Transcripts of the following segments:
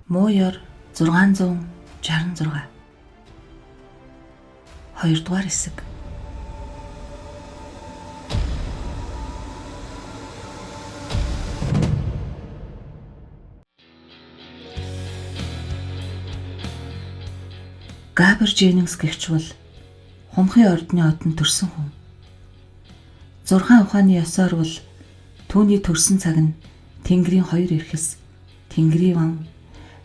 Мууёр 666 2-р хэсэг. Габр Дженнингс гэгч бол Хумхын ордны одон төрсөн хүн. 6 ухааны ёсоор бол түүний төрсөн цаг нь Тэнгэрийн 2 эрхэс, Тэнгэрийн ван,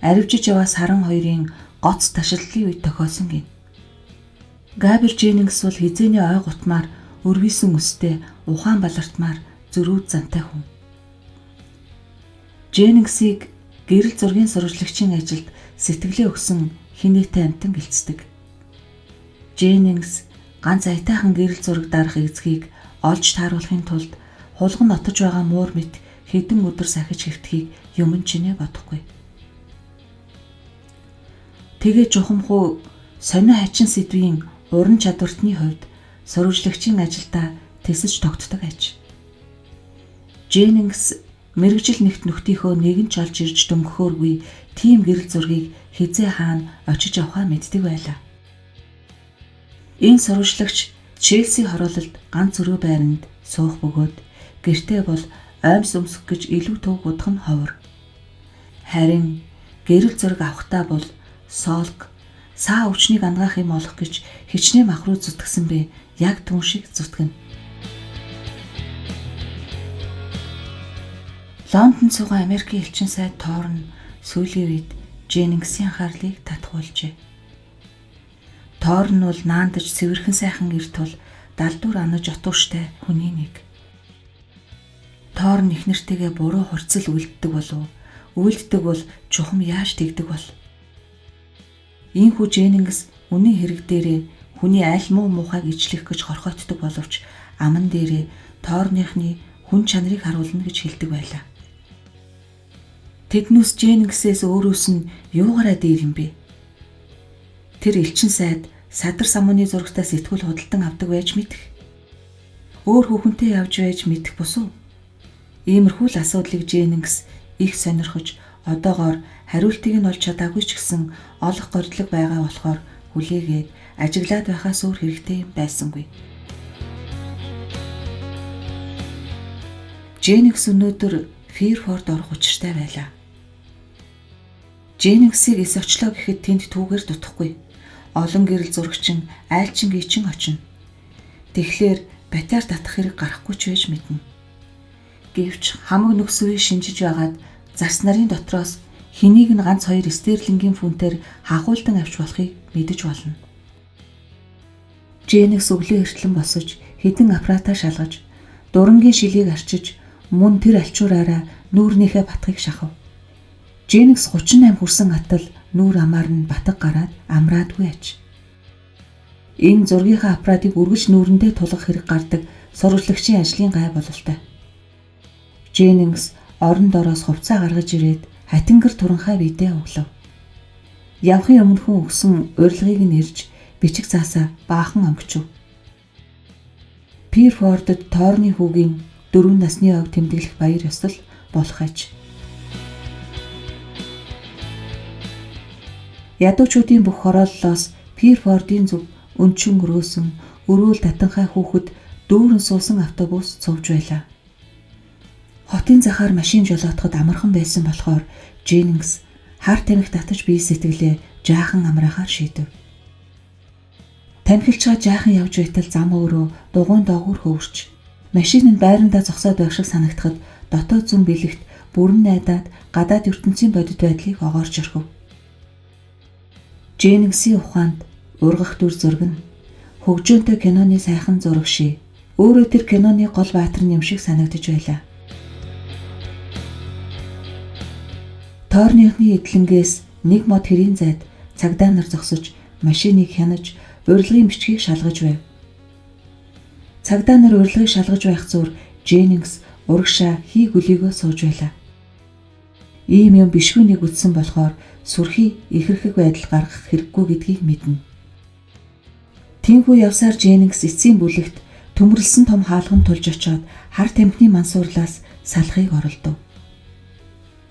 аривжиж яваа саран хоёрын гоц ташиллын үед тохиосон гин. Габр Дженнингс бол хизээний ой гутмаар өрвийсэн өстэй ухаан балартмаар зөрүүд зантай хүн. Дженнингсийг гэрэл зургийн сурвалжлагчийн ажилд сэтгэлээ өгсөн хинээтэй амтан гэлцдэг. Дженнингс ганц аятайхан гэрэл зураг дарах эзгийг олж тааруулахын тулд хулган нотож байгаа муур мэт хэдэн өдөр сахиж хэвтхийг юмн чинээ бодохгүй. Тэгээ жухамхуу сонио хачин сэдвийн уран чадвартны хувьд сурвалжлагчийн ажилдаа тэсэж тогтдог аж. Дженнингс мэрэгжил нэгт нөхдийнхөө нэгэн ч олж ирж дөнгөхөөргүй тийм гэрэл зургийг хизээ хаана очиж авахаа мэддэг байлаа. Энэ сурвалжлагч Челси хороололд ганц өрөө байранд суух бөгөөд гэртээ бол оймс өмсөх гэж илүү төв будах нь ховор. Харин гэрэл зураг авахтаа бол солг саа өвчнийг ангаах юм олох гэж хичнээн махруу зүтгэсэн бэ яг түн шиг зүтгэн. Лондонд суугаа Америкийн элчин сайд Торн сүүлийн үед Дженнингсийн анхаарлыг татгуулжээ. Торн бол наандаж цэвэрхэн сайхан эрт бол далдуур анаж отууштай хүний нэг. Торн их нэртэйгээ буруу хурцл үлддэг болов үлддэг бол чухам яаж тэгдэг бол. Ийхүү Дженнингс үнийн хэрэг дээрээ хүний аль муу муухайг ижлэх гэж хорхойтдог боловч аман дээрээ Торныхны хүн чанарыг харуулна гэж хэлдэг байлаа. Тэднүүс Дженнингсээс өөрөөс нь юугаараа дээр юм бэ? Тэр элчин сайд садар самууны зурагтаа сэтгүүл худалдан авдаг байж мэдэх. Өөр хүүхэнтэй явж байж мэдэх бусуу. Иймэрхүү л асуудлыг Дженнингс их сонирхож одоогоор хариултыг нь олж чадаагүй ч гэсэн олох гордлог байгаа болохоор хүлээгээд ажиглаад байхаас өөр хэрэгтэй юм байсангүй. Дженнингс өнөөдөр Фирфорд орох учиртай байлаа. Дженнингсийг эс очлоо гэхэд тэнд түүгээр дутахгүй. Олон гэрэл зурагчин айлчин гичин очино. Тэгэхээр батаар татах хэрэг гарахгүй ч байж мэднэ. Гэвч хамаг нөхсөрийг шинжиж байгаад зас нарын дотроос хэнийг нь ганц 2 стерлингийн фунтээр хахуулдан авч болохыг мэдэж болно. Дженнингс өглөө эртлэн босож хэдэн аппаратаа шалгаж дурангийн шилийг арчиж мөн тэр алчуураараа нүүрнийхээ батхыг шахав. Дженнингс 38 хүрсэн атал нүүр амаар нь батг гараад амраадгүй аж. Энэ зургийнхаа аппаратыг үргэлж нүүрэндээ тулгах хэрэг гардаг сурвалжлагчийн ажлын гай бололтой. Дженнингс орон дороос хувцас гаргаж ирээд хатингэр туранхай бидээ өглөв. Явхын өмнө хүн өгсөн урилгыг нь ирж бичиг заасаа баахан өнгөчв. Фирфордод Торны хүүгийн 4 насны ойг тэмдэглэх баяр ёслол болох аж. Ядуучуудын бүх хорооллоос Фирфордын зүг өнчин өрөөсөн өрөөл татанхай хүүхэд дүүрэн суусан автобус цовж байлаа. Хотын захаар машин жолоотоход амархан байсан болохоор Дженнингс хар тамхи татаж бие сэтгэлээ жаахан амраахаар шийдэв. Тамхилчгаа жаахан явж байтал зам өөрөө дугуйн доогуур хөвөрч машин нь байрандаа зогсоод байх шиг санагдахад дотоод зүн бэлэгт бүрэн найдаад гадаад ертөнцийн бодит байдлыг огоорч орхив. Дженнингсийн ухаанд ургах дүр зураг нь хөгжөөнтэй киноны сайхан зураг шээ. Өөрөө тэр киноны гол баатар юм шиг санагдаж байлаа. Торныхны эдлэнгээс нэг мод хэрийн зайд цагдаа нар зогсож машиныг хянаж урилгын бичгийг шалгаж байв. Цагдаа нар урилгыг шалгаж байх зуур Дженнингс урагшаа хий гөлийгөө сууж байлаа. Ийм юм бишгүй нэг үтсэн болохоор сүрхий ихэрхэг байдал гаргах хэрэггүй гэдгийг мэднэ. Тинхүү явсаар Дженнингс эцсийн бүлэгт төмөрлсөн том хаалганд тулж очоод хар тамхины мансуурлаас салахыг оролдов.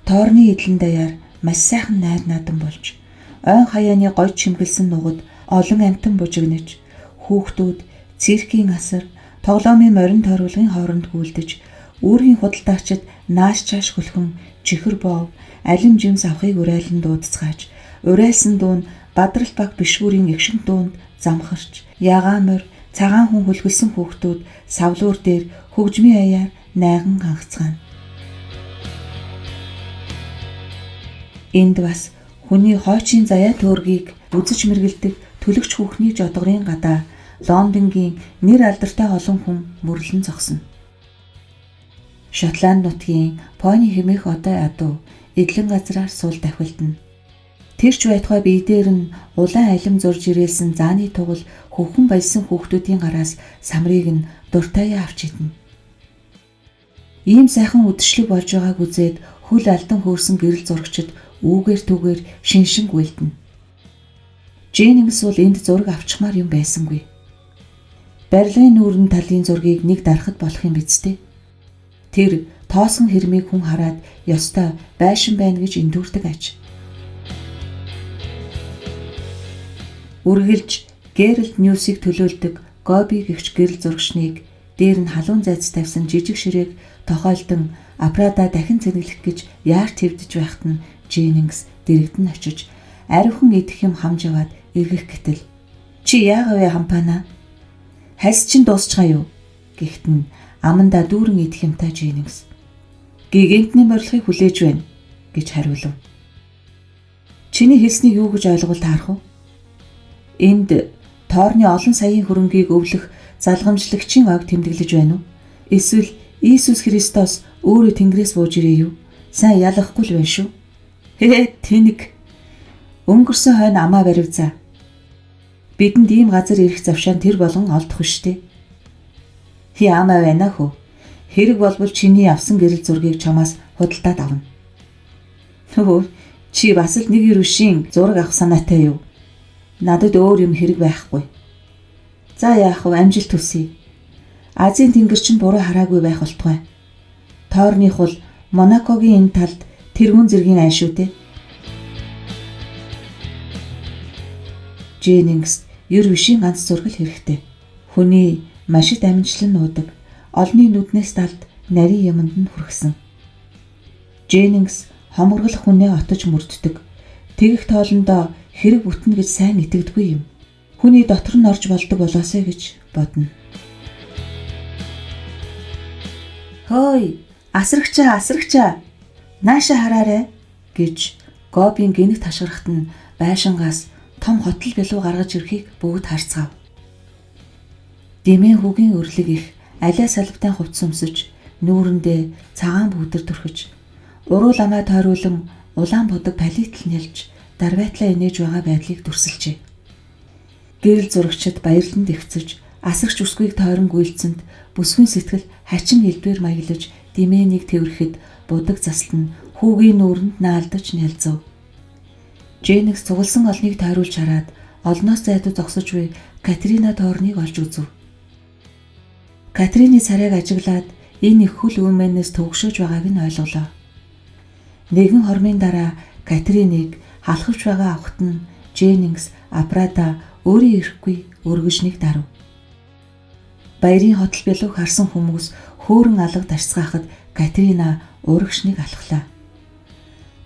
Тоорны эдлэн даяар маш сайхан найр наадам болж, ойн хаяаны гойд чимгэлсэн нугад олон амтан бужигнаж, хүүхдүүд циркийн асар, тоглоомын морин тойруулгын хооронд гүйлдэж, үүргийн худалдаачид нааш чааш хөлхөн чихэр боов, алим жимс авахыг урайлан дуудцгааж, урайлсан дуун Бадрал баг бишгүүрийн эгшин дуунд замхарч, ягаан морь, цагаан хүн хөлгөлсөн хүүхдүүд савлуур дээр хөгжмийн аяар найган хангацгаана. Энд бас хүний хойчийн заяа төөргийг үзэж мэргэлдэг төлөгч хүүхний жодгорын гадаа Лондонгийн нэр алдартай олон хүн мөрлөн зогсно. Шотланд нутгийн Пони хэмээх одой адуу эдлэн газраар суул давхилдана. Тэрч байтугай бие дээр нь улаан алим зурж ирээсэн зааны тугал хөвхөн баясан хүүхдүүдийн гараас самрыг нь дуртаяа авч идэнэ. Ийм сайхан үдшилэг болж байгааг үзээд хөл алдан хөөрсөн гэрэл зурагчид үүгээр түгээр шиншин гүйлдэнэ. Дженнингс бол энд зураг авчмаар юм байсангүй. Барилгын нүүрэн талын зургийг нэг дарахад болох юм биз дээ. Тэр тоосгон хэрмийг хүн хараад ёстой байшин байна гэж эндүрдэг аж. Үргэлж Геральт Ньюсийг төлөөлдөг Гоби гэгч гэрэл зурагчныг дээр нь халуун зайц тавьсан жижиг ширээг тохиолдон Апрада дахин цэнэглэх гэж яар твдэж байхад нь Дженнингс дэрэгдэн очиж ариухан идэх юм хамж аваад эргэх гэтэл "Чи яагаа вэ хампаана? Хальс чин дуусчихаа юу?" гэхт нь амандаа дүүрэн идэх юмтай Дженнингс "Гигантны морилхыг хүлээж байна" гэж хариулв. "Чиний хэлснийг юу гэж ойлголт харах вэ? Энд тоорны олон саяын хөрөнгийг өвлөх залгамжлагчийн ог тэмдэглэж байна уу? Эсвэл Иесус Христос өөрөө Тэнгэрээс бууж ирээ юу? Сайн ялахгүй л байна шүү." Тэнэг. Өнгөрсөн хойно амаа баривзаа. Бидэнд ийм газар ирэх завшаан тэр болгон олдох штэ. Амаа байна хөө. Хэрэг болбол чиний авсан гэрэл зургийг чамаас худалдаад авна. Чи бас л нэг ирвшийн зураг авах санаатай юу? Надад өөр юм хэрэг байхгүй. За яах вэ, амжилт хүсье. Азийн тэнгэр чинь буруу хараагүй байх болтугай. Тоорных бол Монакогийн энэ талд тэргүүн зэргийн айн шүү дээ. Дженнингс ер вишийн ганц зураг л хэрэгтэй. Хүний машид амжилтлан нуудаг, олны нүднээс талд нарийн юмд нь хүргэсэн. Дженнингс хомгорлох хүнээ отож мөрддөг. Тэгэх тоолондоо хэрэг бүтнэ гэж сайн итгэдэггүй юм. Хүний дотор нь орж болдог болоосэй гэж бодно. "Хөөй, асрагчаа. Нааша хараарэ" гэж Гобийн гинэгт хашгирахт нь байшингаас том хотол бэлүү гаргаж ирэхийг бүгд харцгаав. Дэмэн хүүгийн өрлөг их алиа салбтай хувцс өмсөж, нүүрэндээ цагаан бүгдэр төрхөж, уруу ламаа тойруулан улаан будаг палитл нэлж, дарбайтлаа инээж байгаа байдлыг дүрсэлжээ. Гэрэл зурагчид баярлан дэвцэж, асагч үсгийг тойрон гүйлцэнд бүсгүй сэтгэл хачин элбээр маяглаж, дэмэнийг тэврэхэд будаг засал нь хүүгийн нүүрэнд наалдаж нялзав. Дженнингс цугласан олныг тойруулж хараад олноос зайдуу зогсож буй Катрина тоорныг олж үзв. Катрины царайг ажиглаад энэ их хөл үүмэнээс төгшөөж байгааг нь ойлголоо. Нэгэн хормын дараа Катриныг халахвч байгаа авахт нь Дженнингс Апрада өөрийн ирэхгүй өргөжнийг дарав. Баярын хотол бэлүүг харсан хүмүүс хөөрөн алга дашцгаахад Катрина урагшныг алхлаа.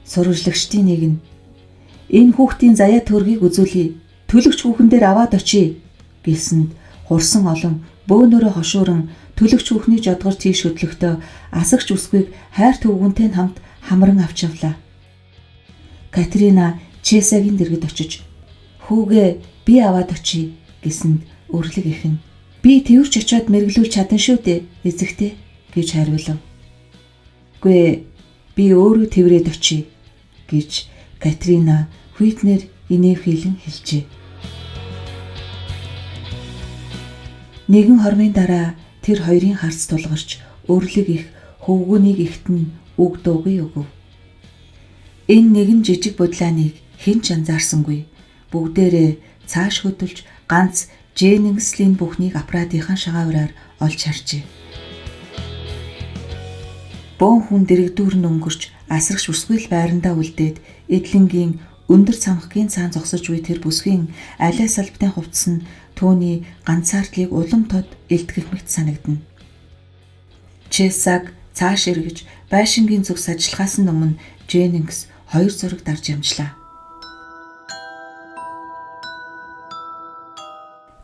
Сурвалжлагчдын нэг нь "Энэ хүүхдийн заяа төргийг үзүүлье. Төлөгч хүүхэн дээр аваад очие" гэлсэнд хурсан олон бөөнөрөө хошууран төлөгч хүүхний жодгор тийш хөдлөхдөө асагч үсгийг хайр төвгөнтэй хамт хамран авч явлаа. Катрина Чесагийн дэргэд очиж "Хүүгээ би аваад очие" гэсэнд өрлөг ихэн "Би тэрч очиод мэрглүүлж чадна шүү дээ эзэгтэй" гэж хариулв. "Гүй, би өөрөө тэрврээд очие" гэж Катрина Хүйтнэр инээхийлэн хэлжээ. Нэгэн хормын дараа тэр хоёрын харц тулгарч өрлөг их хөвгүүнийг ихтэн үг дуугүй өгөв. Энэ нэгэн жижиг будлааныг хэн ч анзаарсангүй. Бүгдээрээ цааш хөдөлж ганц Дженнингслийн бүхнийг аппаратынхаа шагаавраар олж харжээ. Бөөн хүн дэрэгдүүр нь өнгөрч асрагч бүсгүй байрандаа үлдээд эдлэнгийн өндөр цамхгийн цаан зогсож буй тэр бүсгийн алиа салбтын хувцас нь түүний ганцаардлыг улам тод илтгэх мэт санагдана. Чесаг цааш эргэж байшингийн зүгс ажиллахаас өмнө Дженнингс хоёр зураг дарж ямжлаа.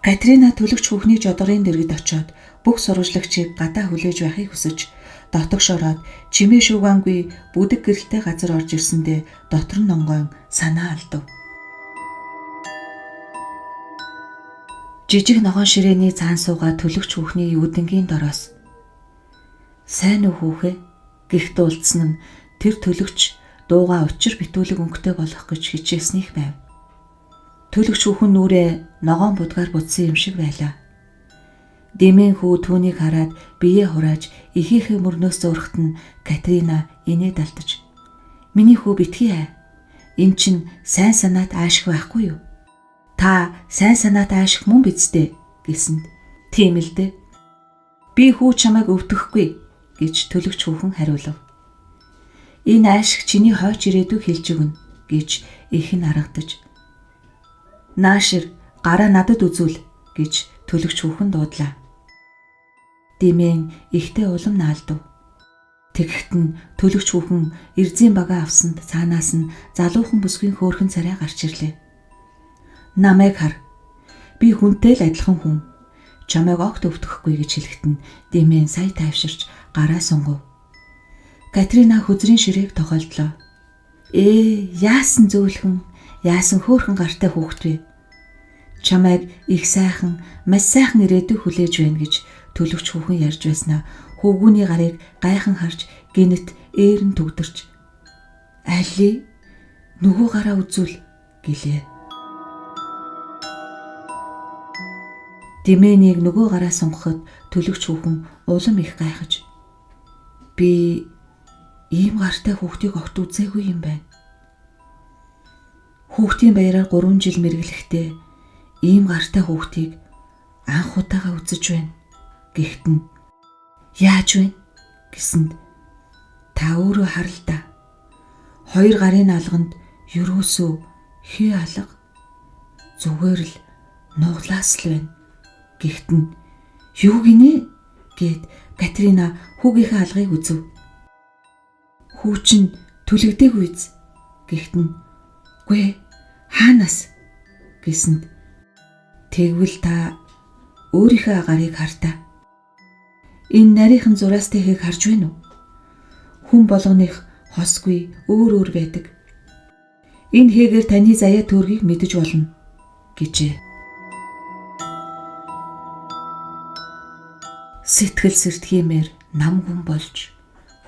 Катрина төлөгч хүүхний жодгорын дэргэд очиод бүх сурвалжлагчийг гадаа хүлээж байхыг хүсэж дотогш ороод чимээ шуугаангүй бүдэг гэрэлтэй газар орж ирсэндээ дотор нь онгойн санаа алдав. Жижиг ногоон ширээний цаан суугаа төлөгч хүүхний юудэнгийн дороос "Сайн уу хүүхээ?" гихт уулзсан нь тэр төлөгч дууга учир битүүлэг өнгөтэй болох гэж хичээснийх байв. Төлөгч хүүхэн нүрээ ногоон будгаар будсан юм шиг байлаа. Дэмэн хүү түүнийг хараад биеэ хурааж ихийнхээ мөрнөөс зурхат нь Катрина инээд алдаж "Миний хүү битгий хай. Энд чинь сайн санаат аашиг байхгүй юу? Та сайн санаат аашиг мөн биз дээ?" гэсэнд "Тийм л дээ. Би хүү чамайг өвдөхгүй" гэж төлөгч хүүхэн хариулав. "Энэ аашиг чиний хойч ирээдүйг хэлж өгнө" гэж их нь аргадаж "Наашир гараа надад үзүүл" гэж төлөгч хүүхэн дуудлаа. Дэмэн ихтэй улам наалдав. Тэгэхт нь төлөгч хүүхэн эрзийн бага авсанд цаанаас нь залуухан бүсгийн хөөрхөн царай гарч ирлээ. "Намайг хар. Би хүнтэй л адилхан хүн. Чамайг огт өвтгөхгүй" гэж хэлэхэд нь Дэмэн сая тайвширч гараа сунгав. Катрина хөзрийн ширээг тохиолдлоо. Яасан зөөлхөн, яасан хөөрхөн гартай хүүхэд вэ? Чамайг их сайхан, маш сайхан ирээдүй хүлээж байна гэж төлөгч хүүхэн ярьж байснаа хөвгүүний гарыг гайхан харж гинэт ээр нь төгдөрч "Али, нөгөө гараа үзүүл" гэлээ. Дэмэнийг нөгөө гараа сунгахад төлөгч хүүхэн улам их гайхаж "Би ийм гартай хүүхдийг огт үзээгүй юм байна. Хүүхдийн баяраар 3 жил мэргэлэхдээ ийм гартай хүүхдийг анх удаага үзэж байна" гэхт нь "Яаж вэ?" гэсэнд "Та өөрөө хар л да. Хоёр гарын алганд ерөөсөө хээ алга, зүгээр л нуглаас л байна" гэхт нь "Юу гинэ?" гэд Катрина хүүгийнхээ алгыг үзв. "Хүү чинь түлэгдээгүй биз" гэхт нь "Гүй, хаанаас?" гэсэнд "Тэгвэл та өөрийнхөө агарыг хартаа. Энэ нарийнхан зураас тэхийг харж байна уу? Хүн болгоных хосгүй өөр байдаг. Энэ хэгээр таны заяа төргийг мэдэж болно" гэжээ. Сэтгэл сэртгиймээр нам хүн болж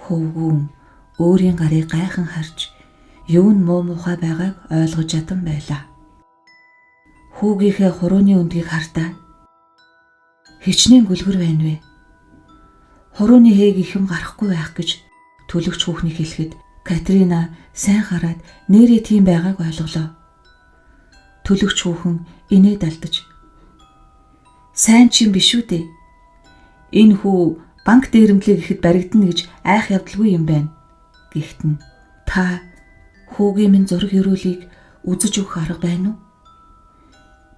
хөвгүүн өөрийн гарыг гайхан харж юу нь муу мухай байгааг ойлгож чадсан байлаа. Хүүгийнхээ хурууны өндгийг хартаа "Хичнээн гүлгэр байна вэ? Хурууны хээг ихэм гарахгүй байх" гэж төлөгч хүүхнийг хэлэхэд Катрина сайн хараад нэрээ тийм байгааг ойлголоо. Төлөгч хүүхэн инээд алдаж "Сайн ч юм биш үү дээ. Энэ хүү банк дээрэмдлэг ихэд баригдана гэж айх явдалгүй юм байна" гэхт нь "Та хүүгийн минь зураг өрөөлийг үзэж өгөх арга байна уу?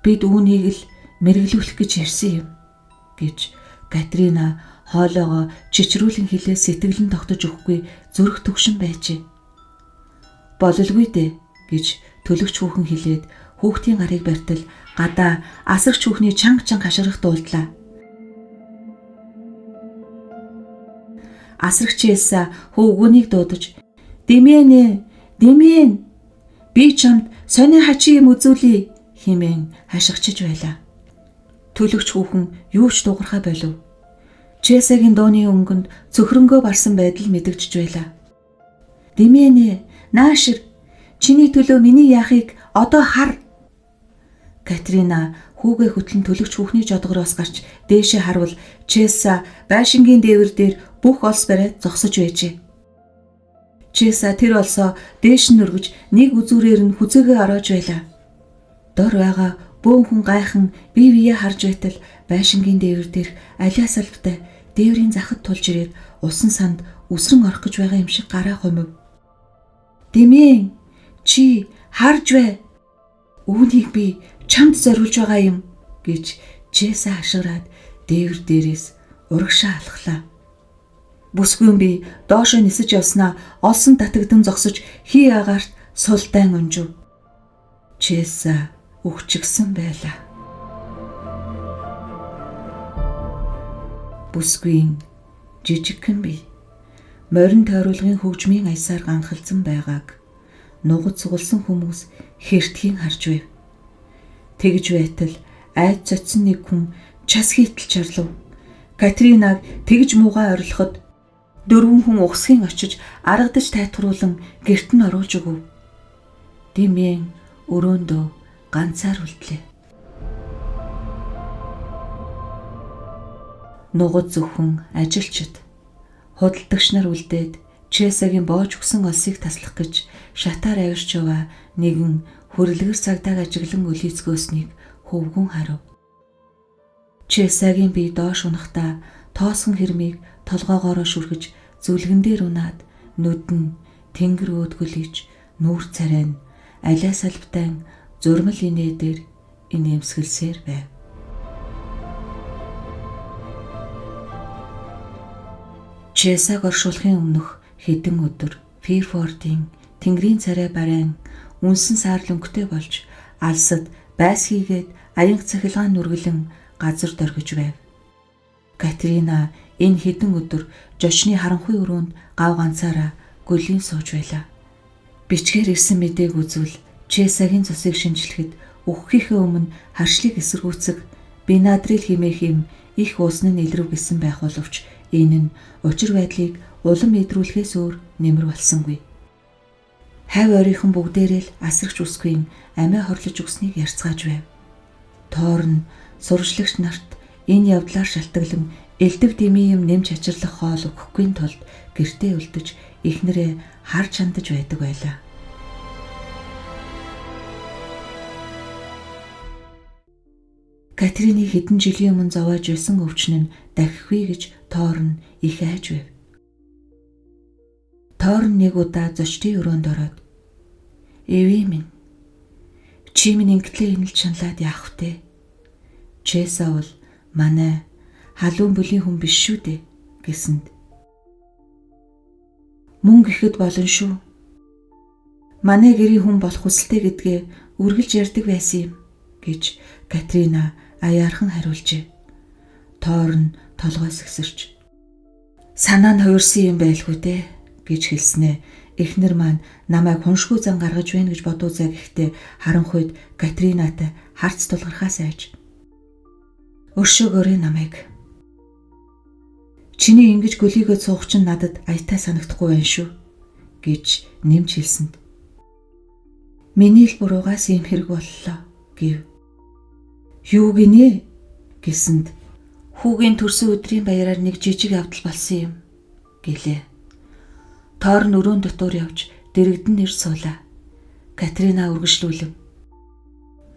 Бид үүнийг л мэргэлүүлэх гэж ярьсан юм" гэж Катрина хоолоогоо чичрүүлэн хэлээ сэтгэлэн тогтож өгөхгүй зүрх төгшин байжээ. "Бололгүй дээ" гэж төлөгч хүүхэн хэлээд хүүхдийн гарыг бартал гадаа асрагч хүүхний чанга хашгирах дуулдлаа. Асрагчээс хөвгүүнийг дуудаж "Дэмэн, Дэмэн, би чамд сони хачи юм үзүүлье" хэмээн хашгичж байлаа. Төлөгч хүүхэн юу ч дуурхай болов. Чесагийн дууны өнгөнд цөхрөнгөө барсан байдал мэдэгдэж байлаа. "Дэмэн, наашир, чиний төлөө миний яахыг Одоо хар. Катрина хүүгээ хөтлөн төлөгч хүүхний жодгороос гарч дээшээ харвал Чеса байшингийн дээвэр дээр бүх олс бариад зогсож байжээ. Чеса тэр олсоо дээш нь өргөж нэг үзүүрээр нь хүзээгээ ороож байлаа. Дор байгаа бөөн хүн гайхан бие биеэ харж байтал байшингийн дээвэр дээрх алиас албатай дээврийн захад тулж ирээд усан санд үсрэн орох гэж байгаа юм шиг гараа хумив. Дэмэн чи харж бай. Үүнийг би чамд зориулж байгаа юм гэж Чеса хашгираад дээвэр дээрээс урагшаа алхлаа. Бүсгүйн би доошоо нисэж явснаа олсон татагдан зогсож хий агаарт сулдайн унжив. Чеса өгчгсөн байлаа. Бүсгүйн жижигхэн би морин тойруулгын хөгжмийн аясаар ганхалзан байгааг нугад сугалсан хүмүүс хертхийн харж байв. Тэгж байтал айд цоцсон нэг хүн час хийтэл чарлав. Катринаг тэгж муугаа орилоход дөрвөн хүн ухсхийн очиж аргадаж тайтгаруулан гэрт нь оруулж өгөв. Дэмэн өрөөндөө ганцаар үлдлээ. Нугад зөвхөн ажилчид, худалдагч нар үлдээд Чесагийн боож өгсөн олсыг таслах гэж шатаар авирч яваа нэгэн хөрлөгөр цагдааг ажиглан өлийцгөөснийг хөвгүн харав. Чесагийн бие доош унахдаа тоосхон хэрмийг толгоогоороо шүргэж зүлгэн дээр унаад нүд нь тэнгэр өөдгөлж нүүр царай нь алиас албатай зурмал инээ дээр инээмсгэлсээр байв. Чесаг оршуулахын өмнөх хэдэн өдөр Фирфордын тэнгэрийн царай барайн үнсэн саар лөнгөтэй болж алсад байс хийгээд аянга цахилгаан нүргэлэн газар доргиж байв. Катрина энэ хэдэн өдөр жочны харанхуй өрөөнд гав ганцаараа гөлийн сууж байлаа. Бичгээр ирсэн мэдээг үзвэл Чесагийн цусыг шинжлэхэд өгөхийнхээ өмнө харшлыг эсэргүүцэх Бенадрил хэмээх юм их уусны илрв гэсэн байх боловч энэ нь учир байдлыг улам мэдрүүлэхээс өөр нэмэр болсонгүй. Хав ойрынхан бүгдээрээ л асрагч усгүй амиа хорлож өгснийг ярьцгааж байв. Тоор нь сурвалжлагч нарт энэ явдлаар шалтгаглан элдв дэмий юм нэмж ачирлах хоол өгөхгүй тулд гэртээ үлдэж ихнэрээ харж хандаж байдаг байлаа. Катрины хэдэн жилийн өмнө зовоож байсан өвчин нь дахихгүй гэж Тоор нь их айж байв. Тоор нэг удаа зочдын өрөөнд ороод "Эви минь, чи минь ингэтлээ инэлж шаналаад яах вэ? Чеса бол манай халуун бүлийн хүн биш шүү дээ" гэсэнд "Мөн гэхэд болно шүү. Манай гэрийн хүн болох хүсэлтэй гэдгээ үргэлж ярьдаг байсан юм" гэж Катрина аяархан хариулжээ. Тоор нь толгой сэгсэрч "Санаа нь хувирсан юм байлгүй дээ" гэж хэлснэ. Эхнэр маань намайг хуншгүй зан гаргаж байна гэж бодоозаа гэхдээ харанхуйд Катринатай харц тулгархаас айж "Өршөөгөөрэй намайг. Чиний ингэж гөлийгөө цуух чинь надад аятай санагдахгүй байна шүү" гэж нэмж хэлсэнд "Миний л буруугаас юм хэрэг боллоо" гэв. "Юу гинэ?" гэсэнд "Хүүгийн төрсөн өдрийн баяраар нэг жижиг явдал болсон юм" гэлээ. Тоор нь өрөөнд дотор явж дэрэгдэн ирж суулаа. Катрина үргэлжлүүлв.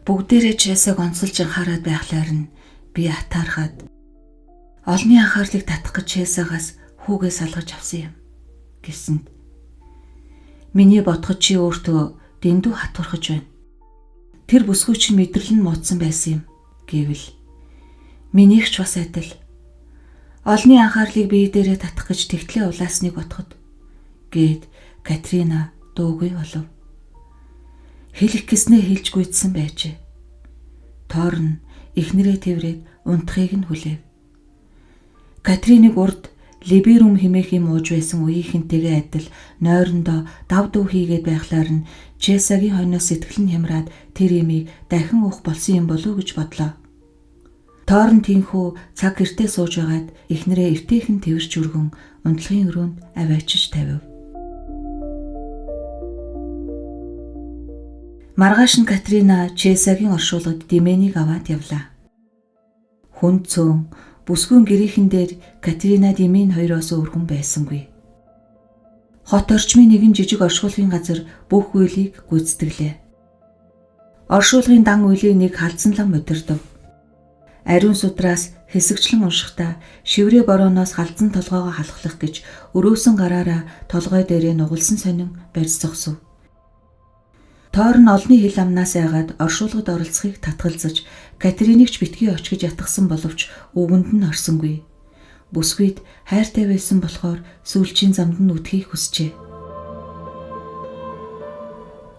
Бүгдээрээ Чесаг онцолж анхаарад байхлаар нь би атаархаад олонний анхаарлыг татах гэж Чесагаас хүүгээ салгаж авсан юм гэсэнд "Миний бодоход чи өөртөө дэндүү хатуурхаж байна. Тэр бүсгүй чинь мэдрэл нь муудсан байсан юм" гэвэл "Минийх ч бас адил. Олонний анхаарлыг бие дээрээ татах гэж тэгтлээ улаасныг бодоход" гэд Катрина дуугүй болов. Хэлэх гэснээ хэлж гүйдсэн байжээ. Тоор нь эхнэрээ тэврээд унтахыг нь хүлээв. Катриныг урд Либерум хэмээх юм ууж байсан үеийнхэнтэйгээ адил нойрондоо дав дав хийгээд байхлаар нь Чесагийн хойноос сэтгэл нь хямраад тэр имийг дахин уух болсон юм болов уу гэж бодлоо. Тоор нь тийхүү цаг гэртээ сууж байгаад эхнэрээ эвтэйхэн тэрч өргөн унтлагын өрөөнд аваачиж тавив. Маргааш нь Катрина Чесагийн оршуулгад Дименийг аваад явлаа. Хүн цөөн бүсгүйн гэрийнхэн дээр Катрина Димен хоёроос өөр хүн байсангүй. Хот орчмын нэгэн жижиг оршуулгын газар бүх үйлийг гүйцэтгэлээ. Оршуулгын дан үйлийг нэг халдсан лам удирдав. Ариун судраас хэсэгчлэн уншихдаа шиврээ борооноос халдсан толгоогоо халахлах гэж өрөөсөн гараараа толгой дээрээ нугалсан сонин барьж зогсов. Тоор нь олны хил амнаас айгаад оршуулгад оролцохыг татгалзаж Катриныг ч битгий очгиж ятгсан боловч үгэнд нь орсонгүй. Бүсгүйд хайртай байсан болохоор сүүлчийн замд нь үтхийг хүсжээ.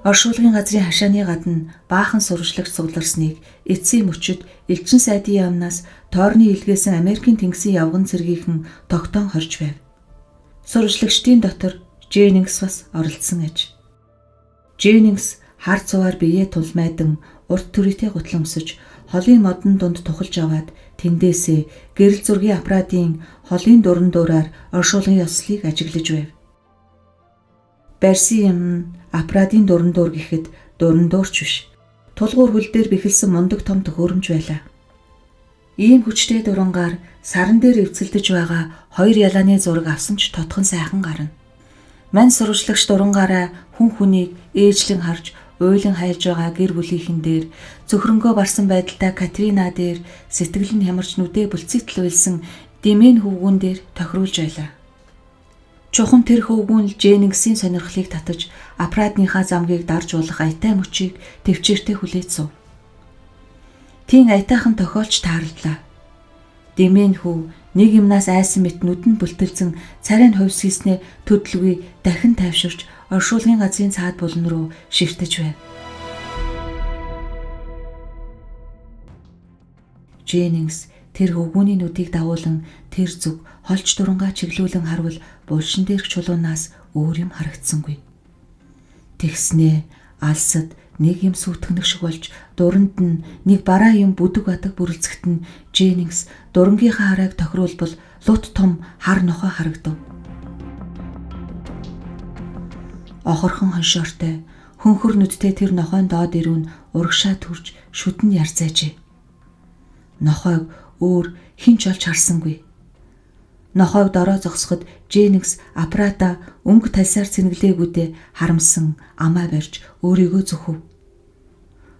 Оршуулгын газрын хашааны гадна баахан сурвалжлагч сугларсныг эцсийн мөчөд элчин сайдын яамнаас тойрны илгээсэн Америкийн тэнгисийн явган цэргийнхэн тогтоон хорж байв. Сурвалжлагчдын дотор Дженнингс бас оролцсон аж. Дженнингс хар цуваар биеэ тулмайдан урт түрээтэй гутлан өсөж холын модон дунд тухалж аваад тэндээсээ гэрэл зургийн аппаратын холын дуран дуураар оршуулгын ёслолыг ажиглаж байв. Барьсан юм аппаратын дуран дуур гэхэд дуран дуурч биш. Тулгуур хөл дээр бэхэлсэн мундаг том төхөөрөмж байлаа. Ийм хүчтэй дурангаар саран дээр эвцэлдэж байгаа хоёр ялааны зураг авсан ч тотхон сайхан гарна. Мань сурвалжлагч дурангаараа хүн хүнийг ээжлэн харж уйлан хайлж байгаа гэр бүлийнхэн дээр цөхрөнгөө барсан байдалтай Катрина дээр сэтгэл нь хямарч нүдээ бүлцэгтлүүлсэн Димен хөвгүүн дээр тохируулж байлаа. Чухам тэр хөвгүүн л Дженнингсийн сонирхлыг татаж аппаратныхаа замгийг дарж болох аятай мөчийг төвчээртэй хүлээж сув. Тийм аятайхан тохиолч таарлаа. Димен хүү нэг юмнаас айсан мэт нүдэн бүлтэлцэн царай нь хувьсгийснээ төдөлгүй дахин тайвширч оршуулгын газрын цаад булан руу шивтэж байв. Дженнингс тэр хөвгүүний нүдийг дагуулan тэр зүг холч дурангаа чиглүүлэн харвал булшин дээрх чулуунаас өөр юм харагдсангүй. Тэгснээ алсад нэг юм сүтгэнэг шиг болж дуранд нь нэг бараа юм бүдэг адаг бүрэлцэхт нь Дженнингс дурангийнхаа харааг тохируулбал лут том хар нохой харагдав. Охорхон хоншоортой хөнхөр нүдтэй тэр нохойн доод ирүүн урагшаа төрж шүтэн ярзайжээ. Нохойг өөр хинч олж харсангүй. Нохойг дорой зогсоход Дженнингс аппарата өнгө тальсаар цэнгэлээгүүдээ харамсан амаа барьж өөрийгөө зөвхөв.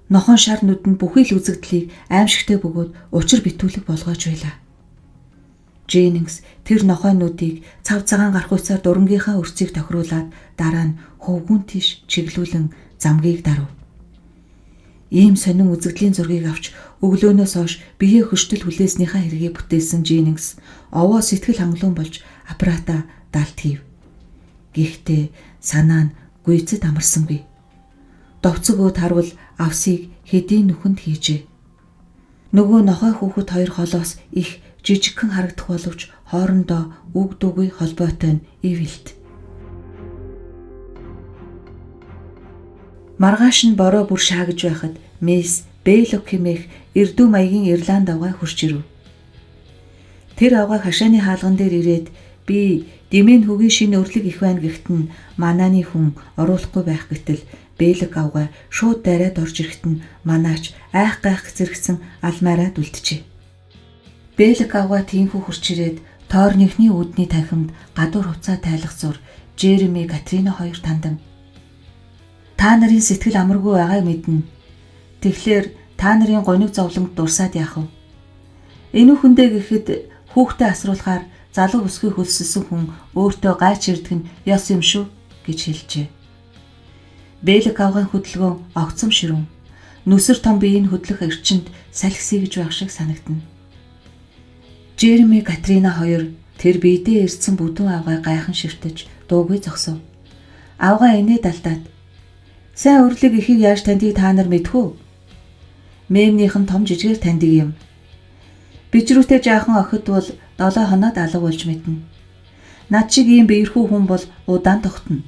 Нохон шар нүдэнд бүхий л үзэгдлийг аимшигтэй бөгөөд учир битүүлэг болгож байлаа. Дженнингс тэр нохойн нүдийг цав цагаан гархуйцаар дурангийнхаа өрцгийг тохируулаад дараа нь хөвгүүн тийш чиглүүлэн замгийг дарав. Ийм сонин үзэгдлийн зургийг авч өглөөнөөс хойш биеэ хөштөл хүлээснийхаа хэрэгээ бүтээсэн Дженнингс овоо сэтгэл хангалуун болж аппарата далд хийв. Гэхдээ санаа нь гүйцэд амарсангүй. Довцогөөд харвал авсыг хэдийн нүхэнд хийжээ. Нөгөө нохой хүүхэд хоёр холоос их жижигхэн харагдах боловч хоорондоо үг дуугүй холбоотой нь ивэлт. Маргааш нь бороо бүр шаагж байхад мисс Бэйлок хэмээх эрдүү маягийн Ирланд авгай хурж ирв. Тэр авгай хашааны хаалган дээр ирээд би Димен хөгийн шинэ өрлөг их байна гэхэд нь манааны хүн оруулахгүй байх гэтэл Бэйлок авгай шууд дайраад орж ирэхэд нь манаач айх гайх зэрэгсэн алмаараад үлджээ. Бэйлок авгай тийхүү хурж ирээд тойрныхны үүдний танхимд гадуур хуцаа тайлах зур Жереми Катрина хоёр тандан. Та нарын сэтгэл амаргүй байгааг мэднэ. Тэгэхээр та нарын гониг зовлонгод дурсаад яах вэ? Энэ хүндээ гэхэд хүүхдээ асруулахаар залуу өсгий хөлсөсөн хүн өөртөө гайч ирдэг нь ёс юм шүү гэж хэлжээ. Бэйлок авгайн хөдөлгөөн огцом ширүүн. Нүсэр том биеийн хөдлөх эрчинд салхисий гэж байх шиг санагдана. Жереми Катрина хоёр тэр биедээ ирсэн бүдүүн авгай гайхан ширтэж дуугүй зогсов. Авгай инээ далдаад сайн өрлөг ихийг яаж таньдгийг та нар мэдхүү? Мемнийхэн том жижигээр таньдаг юм. Бижрүүтэй жаахан охид бол 7 хоноод алга болж мэднэ. Над шиг ийм биерхүү хүн бол удаан тогтно.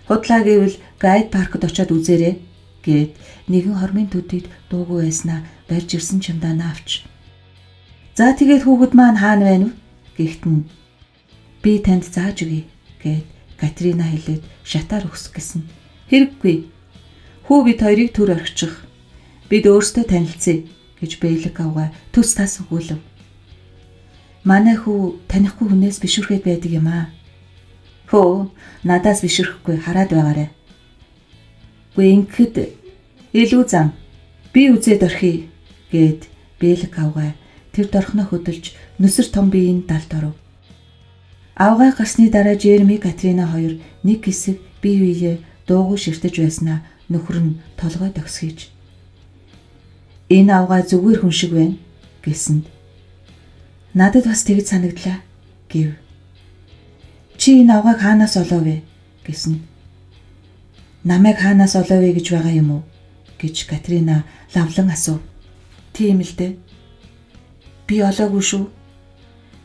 Худлаа гэвэл гайд паркд очиод үзээрэй гэд нэгэн хормын төдийд дуугүй байснаа барьж ирсэн чемоданаа авч. За тэгээд хүүхэд маань хаана байна вэ? Гэхдээ би танд зааж өгье гэд Катрина хэлээд шатаар өгс гэсэн. Хэрэггүй. Хүү бид хоёрыг төр орхичих. Бид өөрсдөө танилцъя гэж Бэлэг авгаа төс тас өгүүлв. Манай хүү танихгүй хүнээс бишүрхэд байдаг юм аа. Хөө, надаас бишүрхгүй хараад байгаарэ. Гүй ингэхэд илүү зам. Би үзээд орхий гэд Бэлэг авгаа тэр дорхноо хөдөлж нүсэр том биеийн далд оров. Авгаа гарсны дараа Жереми Катрина хоёр нэг хэсэг бие биеэ дуугүй ширтэж байснаа нөхөр нь толгой төгсгийж. Энэ авгаа зүгээр хүн шиг байна гэсэнд надад бас тэгж санагдлаа гэв. Чи энэ авгааг хаанаас олов вэ гэсэнд намайг хаанаас олов вэ гэж байгаа юм уу гэж Катрина лавлан асуув. Тийм л дээ. Би олоогүй шүү.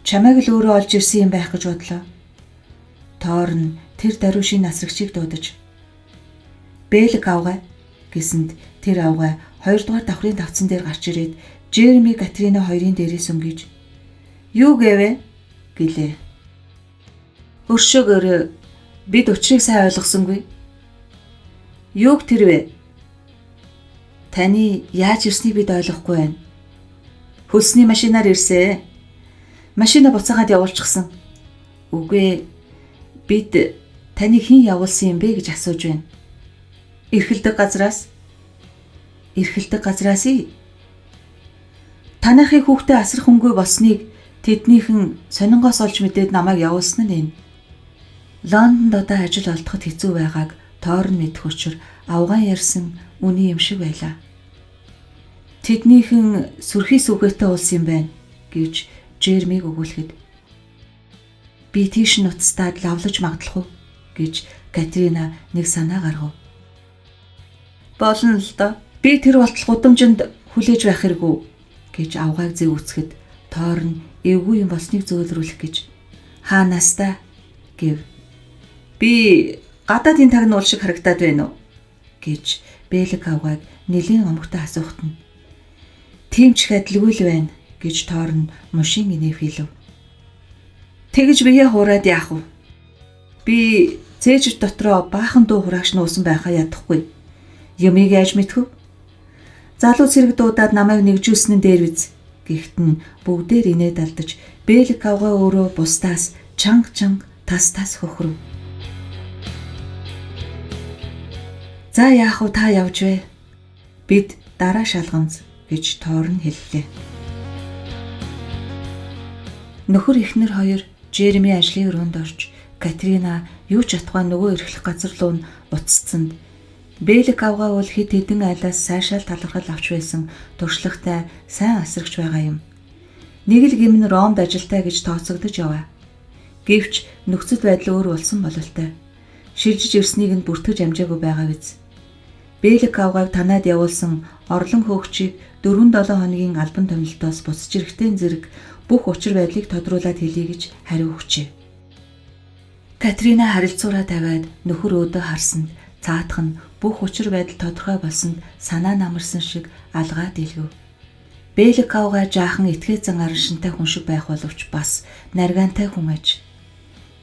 Чамайг л өөрөө олж ирсэн юм байх гэж бодлоо. Тоор нь тэр даруйшийн насрагчийг дуудаж Бэлэг авгаа гэсэнд тэр авгаа 2 дугаар давхрын давцсан дээр гарч ирээд Жереми Катрина хоёрын дээрээс өнгөж юу гэвэ гэлээ. Өршөөгөөрөө бид учрыг сайн ойлгосонгүй. Юуг тэр вэ? Таны яаж ирснийг бид ойлгохгүй байна. Хөлсний машинаар ирсэ. Машина буцаагаад явуулчихсан. Үгүй бид таны хэн явуулсан юм бэ гэж асууж байна. Эрхэлдэг газраас танахыг хүүхдээ асрах хөнгөө болсныг тэднийхэн сонингоос олж мэдээд намайг явуулсан нь энэ. Лондонд одоо ажил олдоход хэцүү байгааг тоор нь мэдэх учир авгаан ярьсан үний юм шиг байлаа. Тэднийхэн сүрхий сүгээтэй улс юм байна гэж Жеремиг өгүүлэхэд би тийш нь уцтаад лавлаж маглах уу гэж Катрина нэг санаа гаргав. Болно л доо. Би тэр болтол гудамжинд хүлээж байх хэрэггүй гэж авгааг зэв үцгэд тоор нь эвгүй юм болсныг зөөлрүүлэх гэж хаанаас та гэв. Би гадаадын тагнуул шиг харагдаад байна уу гэж Бэлэг авгааг нэлийн омогтой асуухт нь тийм ч хэдлгүй л байна гэж тоор нь мушин инэв хэлв. Тэгж бие хуураад яах вэ? Би цээжид дотроо баахан дуу хураагч нуусан байхаа ядахгүй. Юмыг яаж мэдхв? Залуу цэрэг дуудаад намайг нэгжүүлсэн нь дээр биз. Гэхдээ нь бүгдээр инээд алдаж Бэлэг авгаа өөрөө бусдаас чанга тас хөхрөв. За яах вэ, та явж вэ? Бид дараа шалганц гэж тоор нь хэллээ. Нөхөр эхнэр хоёр Жереми ажлын өрөөнд орж Катрина юу ч атгүй нөгөө эрхлэх газар руу нь уццсанд Бэлэг авгаа бол хэд хэдэн айлаас сайшаал талархал авч байсан туршлагатай сайн асрагч байгаа юм. Нэг л гимн Ромд ажилтаа гэж тооцогдож яваа. Гэвч нөхцөл байдал өөр болсон бололтой. Шилжиж ирснийг нь бүртгэж амжаагүй байгаа биз. Бэлэг авгааг танаад явуулсан орлон хөөгчийг 4-7 хоногийн албан томилтоос буцаж ирэхтэн зэрэг бүх учир байдлыг тодруулаад хэлье гэж хариу өгчээ. Катрина харилцаараа тавиад нөхөр өөдөө харсанд цаатах нь бүх учир байдал тодорхой болсонд санаа намарсан шиг алгаа дэлгэв. Бэлэг авгаа жаахан этгээ зан араншинтай хүн шиг байх боловч бас наргаантай хүн аж.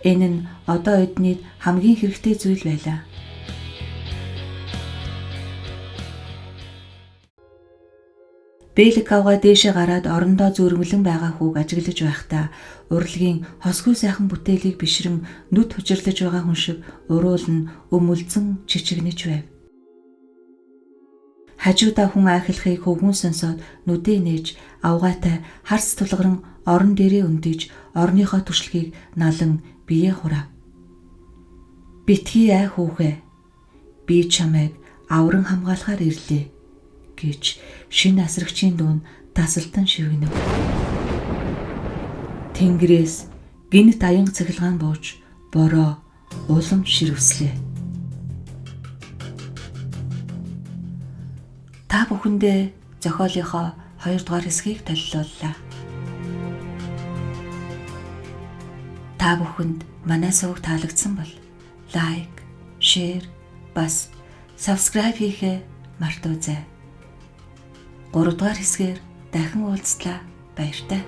Энэ нь одоо эднийд хамгийн хэрэгтэй зүйл байлаа. Бэлэг авгаа дээшээ гараад орондоо зүрмэлэн байгаа хүүг ажиглаж байхдаа урлагийн хосгүй сайхан бүтээлийг бишрэн нүд хужирлаж байгаа хүн шиг уруул нь өмөлзөн чичигнэж байв. Хажуудаа хүн айхлахыг хөвгүн сонсоод нүдээ нээж авгаатай харц тулгаран орон дээрээ өндөж орныхоо түшилгийг налан бие хурав. Битгий ай хүүхэ. Би чамайг авран хамгаалахаар ирлээ гэж шинэ асрагчийн дуун тасалтан шивгэнэв. Тэнгэрээс гинт аянга цахилгаан бууж бороо улам ширвслээ. Та бүхэндээ зохиолынхоо 2 дугаар хэсгийг толилууллаа. Та бүхэнд манай сувг таалагдсан бол лайк, шеэр, бас subscribe хийхээ мартаоцай. 3 дугаар хэсгээр дахин уулзлаа. Баяртай.